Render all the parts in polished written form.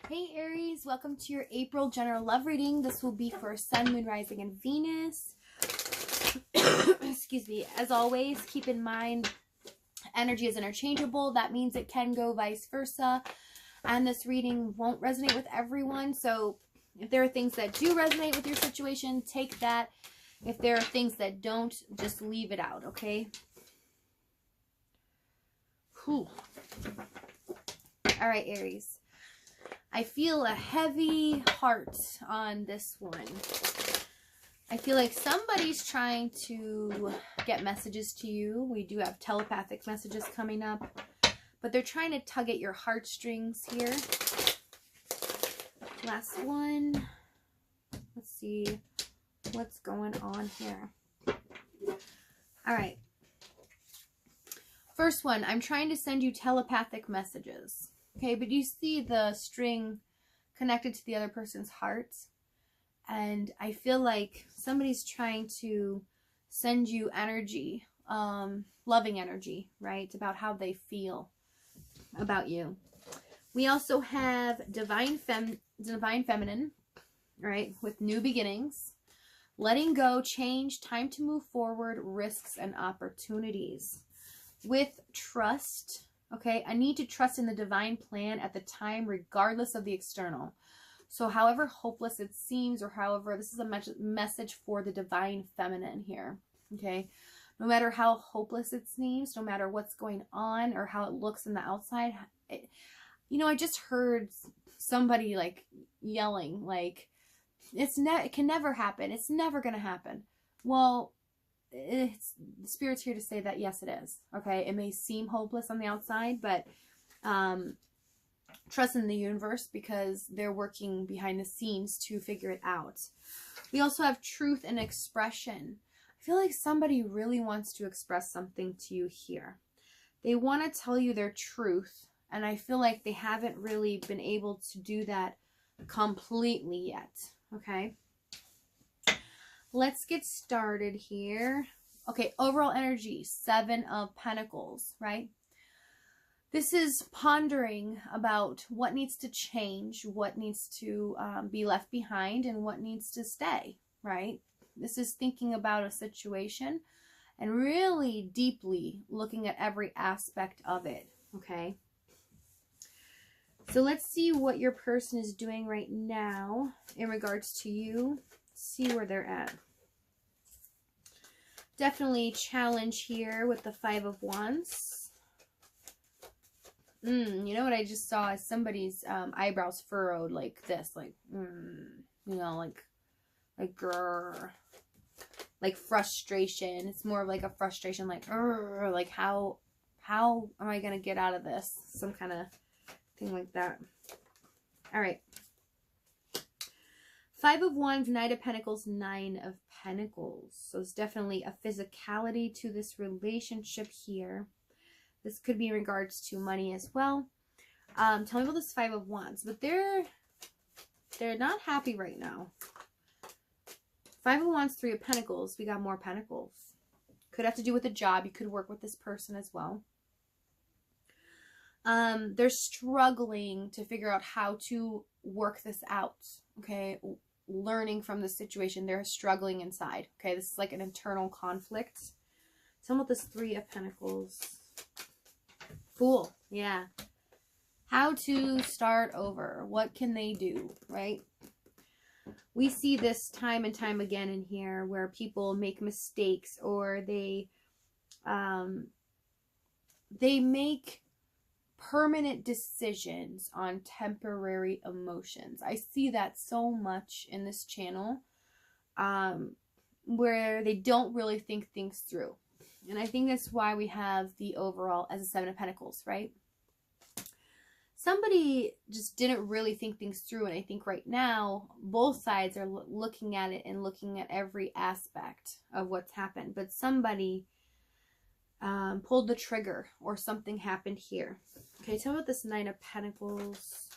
Hey Aries, welcome to your April general love reading. This will be for Sun, Moon, Rising, and Venus. Excuse me. As always, keep in mind energy is interchangeable. That means it can go vice versa. And this reading won't resonate with everyone. So if there are things that do resonate with your situation, take that. If there are things that don't, just leave it out, okay? Whew. All right, Aries. I feel a heavy heart on this one. I feel like somebody's trying to get messages to you. We do have telepathic messages coming up, but they're trying to tug at your heartstrings here. Last one. Let's see what's going on here. All right. First one, I'm trying to send you telepathic messages. Okay, but you see the string connected to the other person's heart. And I feel like somebody's trying to send you energy, loving energy, right? About how they feel about you. We also have divine feminine, right? With new beginnings, letting go, change, time to move forward, risks and opportunities. With trust. Okay, I need to trust in the divine plan at the time, regardless of the external. So however hopeless it seems, or however, this is a message for the divine feminine here. Okay, no matter how hopeless it seems, no matter what's going on or how it looks in the outside. You know, I just heard somebody like yelling, like, it can never happen. It's never going to happen. Well, the Spirit's here to say that yes, it is. Okay, it may seem hopeless on the outside, but trust in the universe because they're working behind the scenes to figure it out. We also have truth and expression. I feel like somebody really wants to express something to you here. They want to tell you their truth, and I feel like they haven't really been able to do that completely yet. Okay. Let's get started here. Okay, overall energy, 7 of Pentacles, right? This is pondering about what needs to change, what needs to be left behind, and what needs to stay, right? This is thinking about a situation and really deeply looking at every aspect of it, okay? So let's see what your person is doing right now in regards to you. See where they're at. Definitely challenge here with the 5 of Wands. You know what I just saw is somebody's eyebrows furrowed like this, like, you know, like grrr, like frustration. It's more of like a frustration, like, like how am I gonna get out of this? Some kind of thing like that. All right. 5 of Wands, Knight of Pentacles, 9 of Pentacles. So it's definitely a physicality to this relationship here. This could be in regards to money as well. Tell me about this 5 of Wands. But they're not happy right now. 5 of Wands, 3 of Pentacles. We got more Pentacles. Could have to do with a job. You could work with this person as well. They're struggling to figure out how to work this out. Okay, learning from the situation. They're struggling inside. Okay, this is like an internal conflict. Tell me about this 3 of Pentacles. Fool. Yeah. How to start over. What can they do, right? We see this time and time again in here where people make mistakes or they make permanent decisions on temporary emotions. I see that so much in this channel, where they don't really think things through. And I think that's why we have the overall as a 7 of Pentacles, right? Somebody just didn't really think things through. And I think right now, both sides are looking at it and looking at every aspect of what's happened. But somebody pulled the trigger or something happened here. Okay, tell me about this 9 of Pentacles.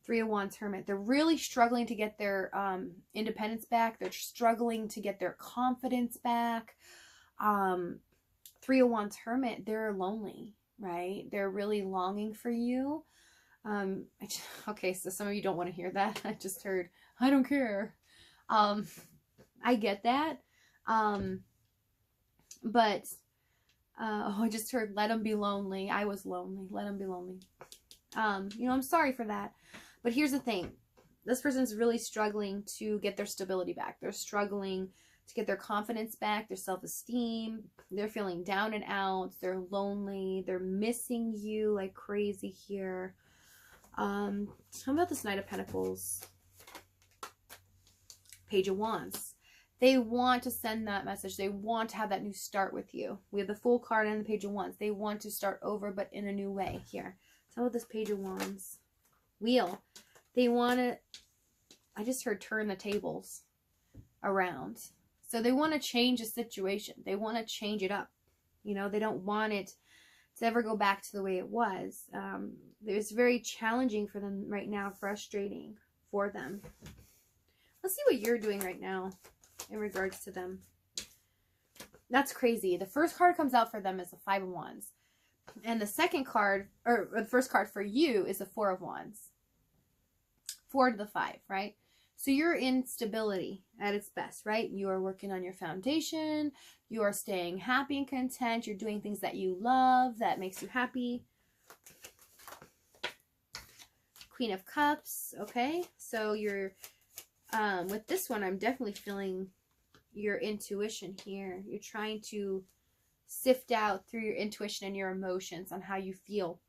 3 of Wands, Hermit. They're really struggling to get their independence back. They're struggling to get their confidence back. 3 of Wands, Hermit. They're lonely. right? They're really longing for you. Okay, so some of you don't want to hear that. I just heard, I don't care. I get that. But I just heard, let them be lonely. I was lonely. Let them be lonely. You know, I'm sorry for that. But here's the thing. This person's really struggling to get their stability back. They're struggling to get their confidence back, their self-esteem. They're feeling down and out. They're lonely. They're missing you like crazy here. How about this Knight of Pentacles? Page of Wands. They want to send that message. They want to have that new start with you. We have the Fool card and the Page of Wands. They want to start over, but in a new way here. So how about this Page of Wands? Wheel. They want to, I just heard turn the tables around. So they want to change the situation. They want to change it up. You know, they don't want it to ever go back to the way it was. It's very challenging for them right now, frustrating for them. Let's see what you're doing right now in regards to them. That's crazy. The first card comes out for them is the Five of Wands. And the second card, or the first card for you is the Four of Wands. 4 to the 5, right? So you're in stability at its best, right? You are working on your foundation. You are staying happy and content. You're doing things that you love, that makes you happy. Queen of Cups, okay? So you're, with this one, I'm definitely feeling your intuition here. You're trying to sift out through your intuition and your emotions on how you feel.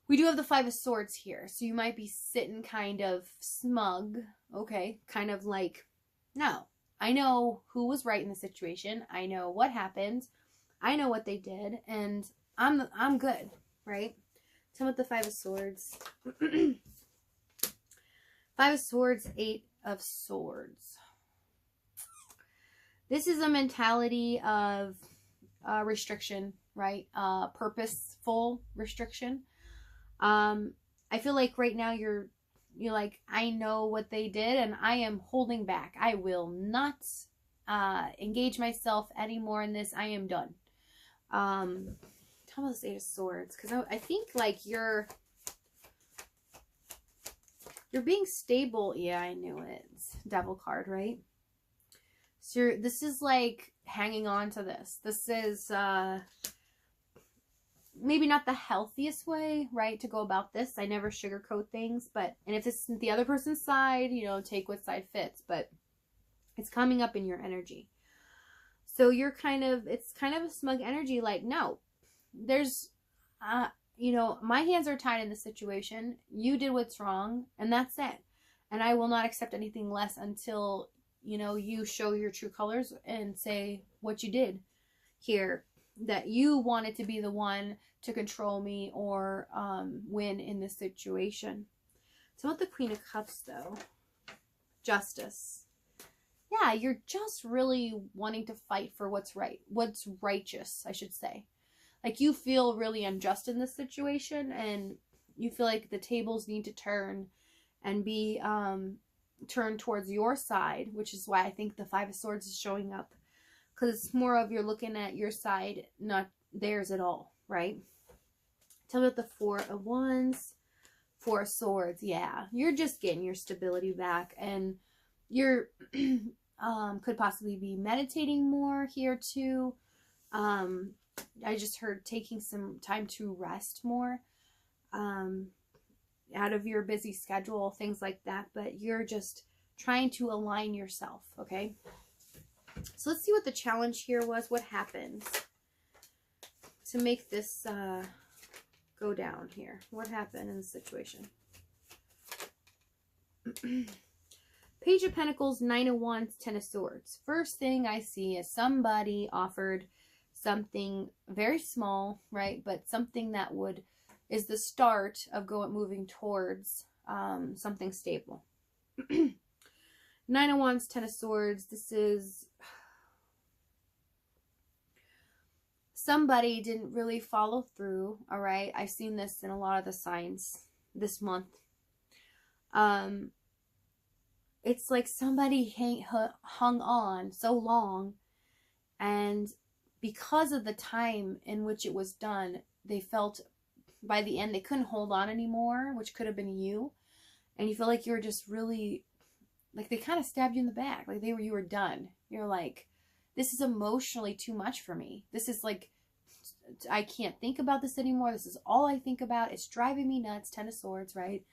We do have the Five of Swords here, so you might be sitting kind of smug, okay? Kind of like, no, I know who was right in the situation. I know what happened. I know what they did, and I'm good, right? Tell me what the Five of Swords. Five of Swords, Eight of Swords. This is a mentality of restriction, right? Purposeful restriction. I feel like right now you're like, I know what they did and I am holding back. I will not engage myself anymore in this. I am done. Tell me this Eight of Swords, because I think like you're being stable. Yeah, I knew it. It's Devil card, right? So this is like hanging on to this. This is maybe not the healthiest way, right, to go about this. I never sugarcoat things, but, and if it's the other person's side, you know, take what side fits, but it's coming up in your energy. So you're kind of, it's kind of a smug energy, like, no, there's, you know, my hands are tied in this situation. You did what's wrong, and that's it. And I will not accept anything less until, you know, you show your true colors and say what you did here. That you wanted to be the one to control me or win in this situation. So what the Queen of Cups, though? Justice. Yeah, you're just really wanting to fight for what's right. What's righteous, I should say. Like, you feel really unjust in this situation, and you feel like the tables need to turn and be turned towards your side, which is why I think the Five of Swords is showing up. Because it's more of you're looking at your side, not theirs at all, right? Tell me about the Four of Wands, Four of Swords. Yeah, you're just getting your stability back, and you're could possibly be meditating more here too. I just heard taking some time to rest more out of your busy schedule, things like that. But you're just trying to align yourself, okay? So let's see what the challenge here was. What happened to make this go down here? What happened in the situation? Page of Pentacles, Nine of Wands, Ten of Swords. First thing I see is somebody offered something very small, right? But something that is the start of moving towards something stable. Nine of Wands, Ten of Swords. This is somebody didn't really follow through, all right? I've seen this in a lot of the signs this month. It's like somebody hung on so long, and because of the time in which it was done, they felt by the end they couldn't hold on anymore, which could have been you. And you feel like you were just really, like they kind of stabbed you in the back. Like you were done. You're like, this is emotionally too much for me. This is like, I can't think about this anymore. This is all I think about. It's driving me nuts. 10 of Swords, right?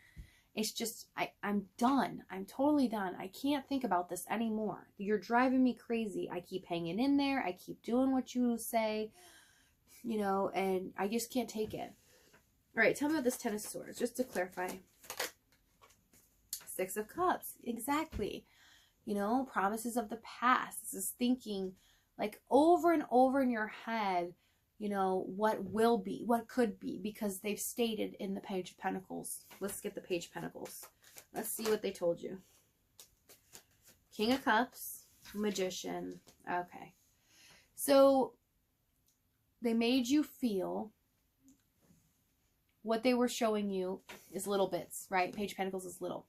It's just, I'm done. I'm totally done. I can't think about this anymore. You're driving me crazy. I keep hanging in there. I keep doing what you say, you know, and I just can't take it. All right, tell me about this 10 of Swords, just to clarify. 6 of Cups, exactly. You know, promises of the past. This is thinking like over and over in your head, you know, what will be, what could be, because they've stated in the Page of Pentacles. Let's get the Page of Pentacles. Let's see what they told you. King of Cups, Magician. Okay. So they made you feel what they were showing you is little bits, right? Page of Pentacles is little.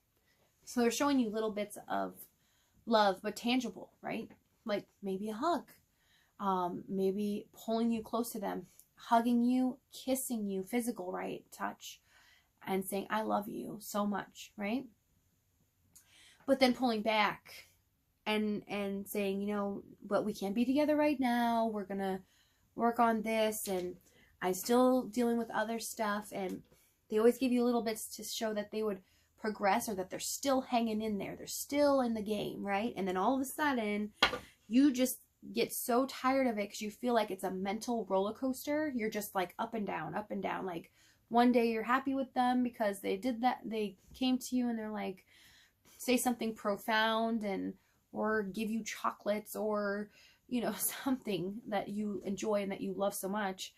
So they're showing you little bits of love, but tangible, right? Like maybe a hug. Maybe pulling you close to them, hugging you, kissing you, physical, right? Touch, and saying, I love you so much, right? But then pulling back and saying, you know, but we can't be together right now. We're going to work on this, and I'm still dealing with other stuff. And they always give you little bits to show that they would progress, or that they're still hanging in there. They're still in the game, right? And then all of a sudden, you just get so tired of it because you feel like it's a mental roller coaster. You're just like up and down, up and down. Like one day you're happy with them because they did that, they came to you and they're like, say something profound, and or give you chocolates, or you know, something that you enjoy and that you love so much.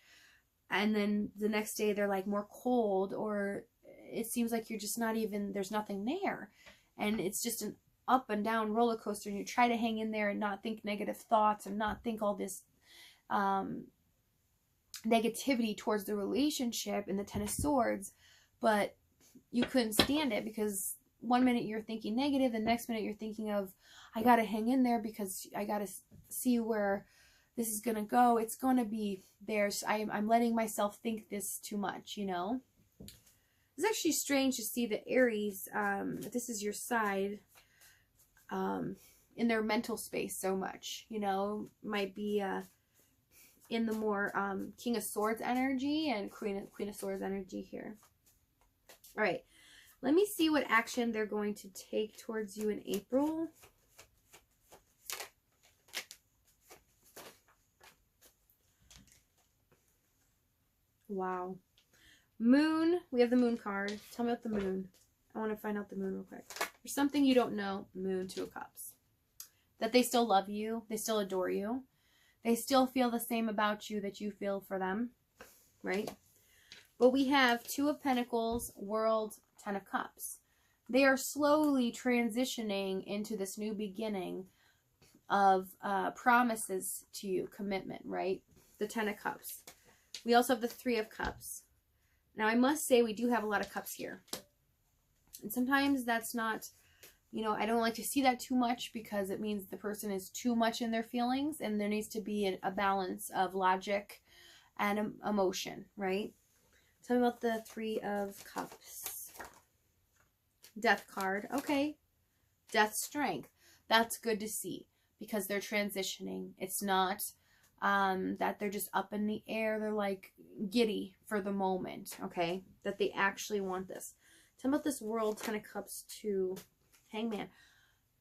And then the next day they're like more cold, or it seems like you're just not even, there's nothing there, and it's just an up and down roller coaster, and you try to hang in there and not think negative thoughts and not think all this negativity towards the relationship in the 10 of Swords, but you couldn't stand it because one minute you're thinking negative, the next minute you're thinking of, I gotta hang in there because I gotta see where this is gonna go. It's gonna be there. So I'm letting myself think this too much, you know. It's actually strange to see the Aries, this is your side, in their mental space so much, you know, might be in the more King of Swords energy and Queen of Swords energy here. All right, let me see what action they're going to take towards you in April. Wow. Moon, we have the Moon card. Tell me about the Moon. I want to find out the Moon real quick. There's something you don't know. Moon, 2 of Cups. That they still love you. They still adore you. They still feel the same about you that you feel for them. Right? But we have 2 of Pentacles, World, 10 of Cups. They are slowly transitioning into this new beginning of promises to you, commitment, right? The 10 of Cups. We also have the 3 of Cups. Now, I must say we do have a lot of cups here. And sometimes that's not, you know, I don't like to see that too much because it means the person is too much in their feelings, and there needs to be a balance of logic and emotion, right? Tell me about the 3 of Cups. Death card. Okay. Death, strength. That's good to see because they're transitioning. It's not that they're just up in the air. They're like giddy for the moment, okay? That they actually want this. Tell me about this World, 10 of Cups to Hangman.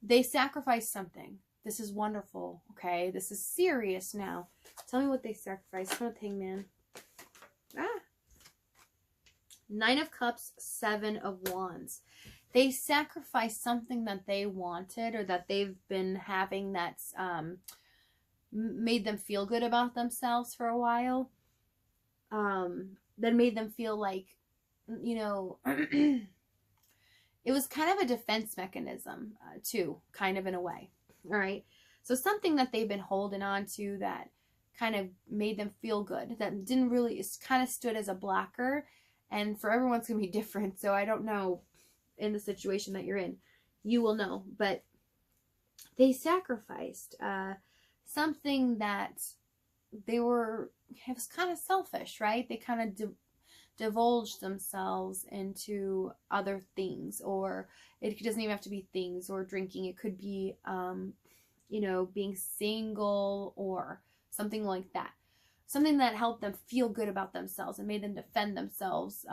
They sacrificed something. This is wonderful, okay? This is serious now. Tell me what they sacrificed. Tell me about Hangman. 9 of Cups, 7 of Wands. They sacrificed something that they wanted, or that they've been having that's made them feel good about themselves for a while. That made them feel like, you know, it was kind of a defense mechanism too, kind of in a way. All right. So something that they've been holding on to that kind of made them feel good, that didn't really, it's kind of stood as a blocker, and for everyone's going to be different. So I don't know in the situation that you're in, you will know, but they sacrificed, something that it was kind of selfish, right? They kind of divulged themselves into other things, or it doesn't even have to be things or drinking. It could be, you know, being single or something like that. Something that helped them feel good about themselves and made them defend themselves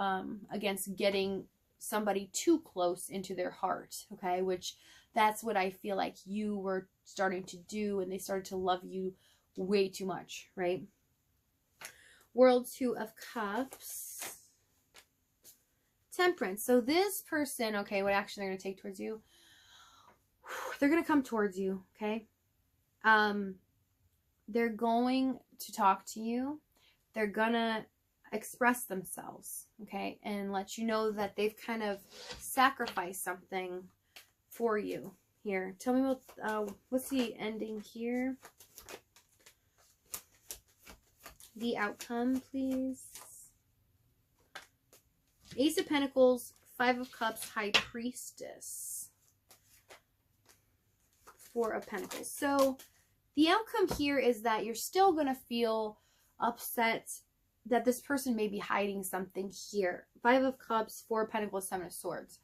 against getting somebody too close into their heart, okay? Which that's what I feel like you were starting to do, and they started to love you way too much, right? World, Two of Cups. Temperance. So this person, okay, what action they're going to take towards you? They're going to come towards you, okay? They're going to talk to you. They're going to express themselves, okay? And let you know that they've kind of sacrificed something for you here. Tell me what's the ending here? The outcome, please. Ace of Pentacles, Five of Cups, High Priestess, Four of Pentacles. So the outcome here is that you're still going to feel upset that this person may be hiding something here. Five of Cups, Four of Pentacles, Seven of Swords.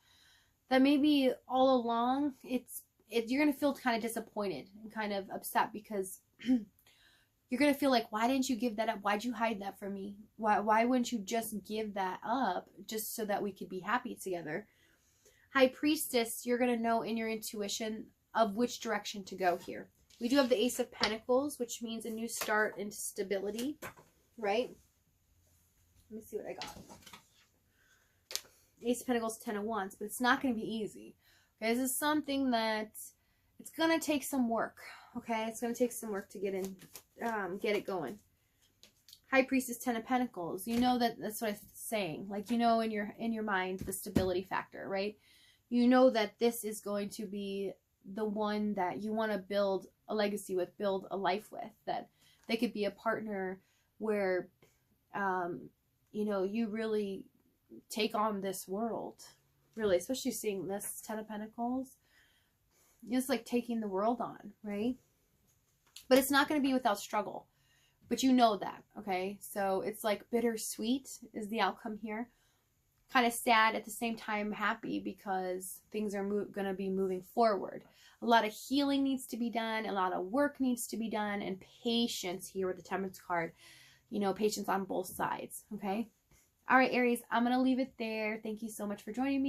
That maybe all along you're going to feel kind of disappointed and kind of upset because you're going to feel like, why didn't you give that up? Why'd you hide that from me? Why wouldn't you just give that up just so that we could be happy together? High Priestess, you're going to know in your intuition of which direction to go here. We do have the Ace of Pentacles, which means a new start into stability, right? Let me see what I got. Ace of Pentacles, Ten of Wands, but it's not going to be easy. Okay, this is something that it's going to take some work. Okay, it's going to take some work to get it going. High Priestess, Ten of Pentacles. You know that's what I'm saying. Like, you know, in your mind, the stability factor, right? You know that this is going to be the one that you want to build a legacy with, build a life with. That they could be a partner where, you know, you really take on this world. Really, especially seeing this Ten of Pentacles. It's like taking the world on, right? But it's not going to be without struggle. But you know that, okay? So it's like bittersweet is the outcome here. Kind of sad, at the same time happy, because things are going to be moving forward. A lot of healing needs to be done. A lot of work needs to be done. And patience here with the Temperance card. You know, patience on both sides, okay? All right, Aries, I'm going to leave it there. Thank you so much for joining me.